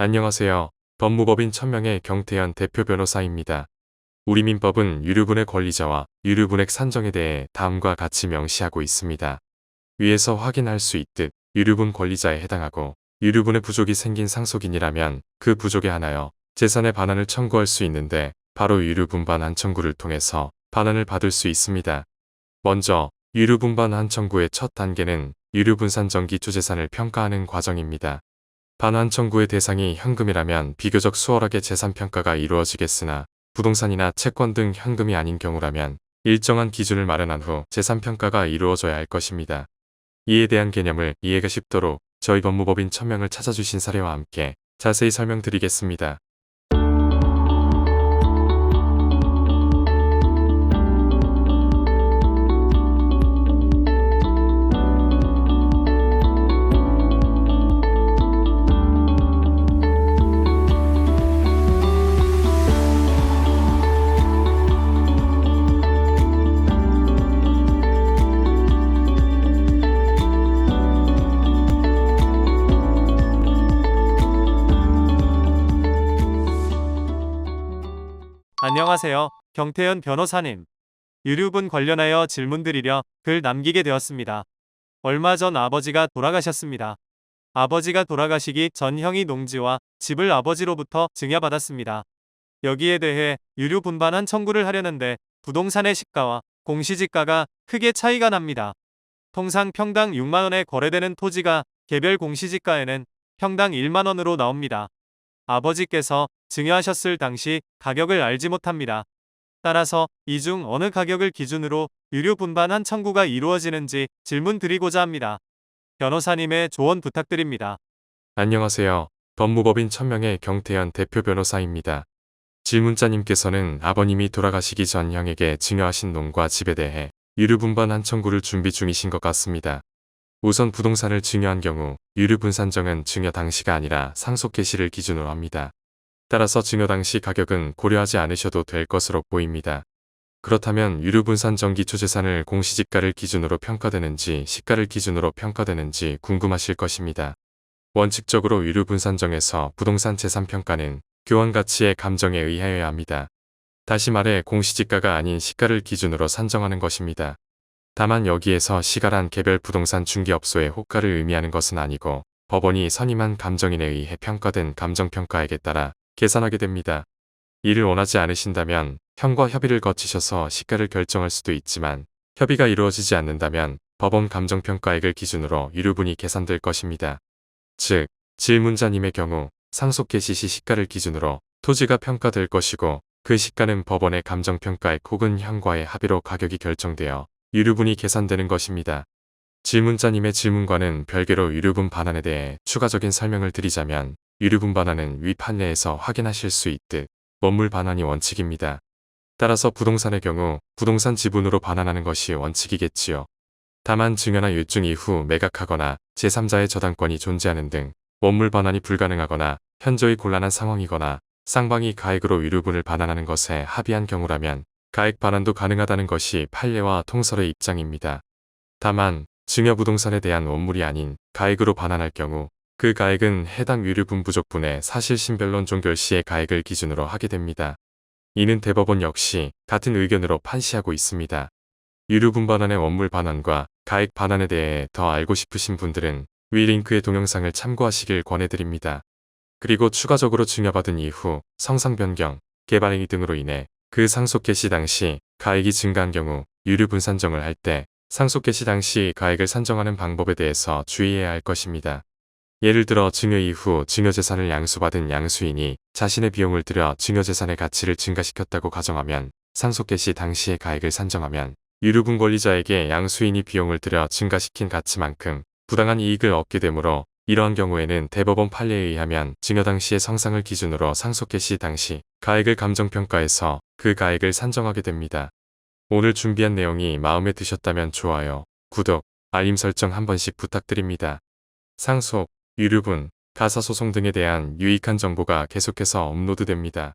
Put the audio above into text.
안녕하세요. 법무법인 천명의 경태현 대표 변호사입니다. 우리 민법은 유류분의 권리자와 유류분액 산정에 대해 다음과 같이 명시하고 있습니다. 위에서 확인할 수 있듯 유류분 권리자에 해당하고 유류분의 부족이 생긴 상속인이라면 그 부족에 한하여 재산의 반환을 청구할 수 있는데 바로 유류분반환 청구를 통해서 반환을 받을 수 있습니다. 먼저 유류분반환 청구의 첫 단계는 유류분산정기초재산을 평가하는 과정입니다. 반환 청구의 대상이 현금이라면 비교적 수월하게 재산평가가 이루어지겠으나 부동산이나 채권 등 현금이 아닌 경우라면 일정한 기준을 마련한 후 재산평가가 이루어져야 할 것입니다. 이에 대한 개념을 이해가 쉽도록 저희 법무법인 천명을 찾아주신 사례와 함께 자세히 설명드리겠습니다. 안녕하세요. 경태현 변호사님. 유류분 관련하여 질문드리려 글 남기게 되었습니다. 얼마 전 아버지가 돌아가셨습니다. 아버지가 돌아가시기 전 형이 농지와 집을 아버지로부터 증여받았습니다. 여기에 대해 유류 분반한 청구를 하려는데 부동산의 시가와 공시지가가 크게 차이가 납니다. 통상 평당 6만원에 거래되는 토지가 개별 공시지가에는 평당 1만원으로 나옵니다. 아버지께서 증여하셨을 당시 가격을 알지 못합니다. 따라서 이 중 어느 가격을 기준으로 유류 분반한 청구가 이루어지는지 질문드리고자 합니다. 변호사님의 조언 부탁드립니다. 안녕하세요. 법무법인 천명의 경태현 대표 변호사입니다. 질문자님께서는 아버님이 돌아가시기 전 형에게 증여하신 농과 집에 대해 유류분반환 청구를 준비 중이신 것 같습니다. 우선 부동산을 증여한 경우 유류분산정은 증여 당시가 아니라 상속 개시를 기준으로 합니다. 따라서 증여 당시 가격은 고려하지 않으셔도 될 것으로 보입니다. 그렇다면 유류분산정 기초재산을 공시지가를 기준으로 평가되는지 시가를 기준으로 평가되는지 궁금하실 것입니다. 원칙적으로 유류분산정에서 부동산 재산평가는 교환가치의 감정에 의하여야 합니다. 다시 말해 공시지가가 아닌 시가를 기준으로 산정하는 것입니다. 다만 여기에서 시가란 개별 부동산 중개업소의 호가를 의미하는 것은 아니고 법원이 선임한 감정인에 의해 평가된 감정평가액에 따라 계산하게 됩니다. 이를 원하지 않으신다면 형과 협의를 거치셔서 시가를 결정할 수도 있지만 협의가 이루어지지 않는다면 법원 감정평가액을 기준으로 유류분이 계산될 것입니다. 즉, 질문자님의 경우 상속 개시 시 시가를 기준으로 토지가 평가될 것이고 그 시가는 법원의 감정평가액 혹은 형과의 합의로 가격이 결정되어 유류분이 계산되는 것입니다. 질문자님의 질문과는 별개로 유류분 반환에 대해 추가적인 설명을 드리자면 유류분 반환은 위 판례에서 확인하실 수 있듯 원물 반환이 원칙입니다. 따라서 부동산의 경우 부동산 지분으로 반환하는 것이 원칙이겠지요. 다만 증여나 유증 이후 매각하거나 제3자의 저당권이 존재하는 등 원물 반환이 불가능하거나 현저히 곤란한 상황이거나 쌍방이 가액으로 유류분을 반환하는 것에 합의한 경우라면 가액 반환도 가능하다는 것이 판례와 통설의 입장입니다. 다만 증여 부동산에 대한 원물이 아닌 가액으로 반환할 경우 그 가액은 해당 유류분 부족분의 사실신변론 종결 시의 가액을 기준으로 하게 됩니다. 이는 대법원 역시 같은 의견으로 판시하고 있습니다. 유류분 반환의 원물 반환과 가액 반환에 대해 더 알고 싶으신 분들은 위 링크의 동영상을 참고하시길 권해드립니다. 그리고 추가적으로 증여받은 이후 성상 변경, 개발행위 등으로 인해 그 상속 개시 당시 가액이 증가한 경우 유류분 산정을 할 때 상속 개시 당시 가액을 산정하는 방법에 대해서 주의해야 할 것입니다. 예를 들어 증여 이후 증여재산을 양수받은 양수인이 자신의 비용을 들여 증여재산의 가치를 증가시켰다고 가정하면 상속 개시 당시의 가액을 산정하면 유류분 권리자에게 양수인이 비용을 들여 증가시킨 가치만큼 부당한 이익을 얻게 되므로 이러한 경우에는 대법원 판례에 의하면 증여 당시의 성상을 기준으로 상속 개시 당시 가액을 감정평가해서 그 가액을 산정하게 됩니다. 오늘 준비한 내용이 마음에 드셨다면 좋아요, 구독, 알림 설정 한 번씩 부탁드립니다. 상속, 유류분, 가사소송 등에 대한 유익한 정보가 계속해서 업로드됩니다.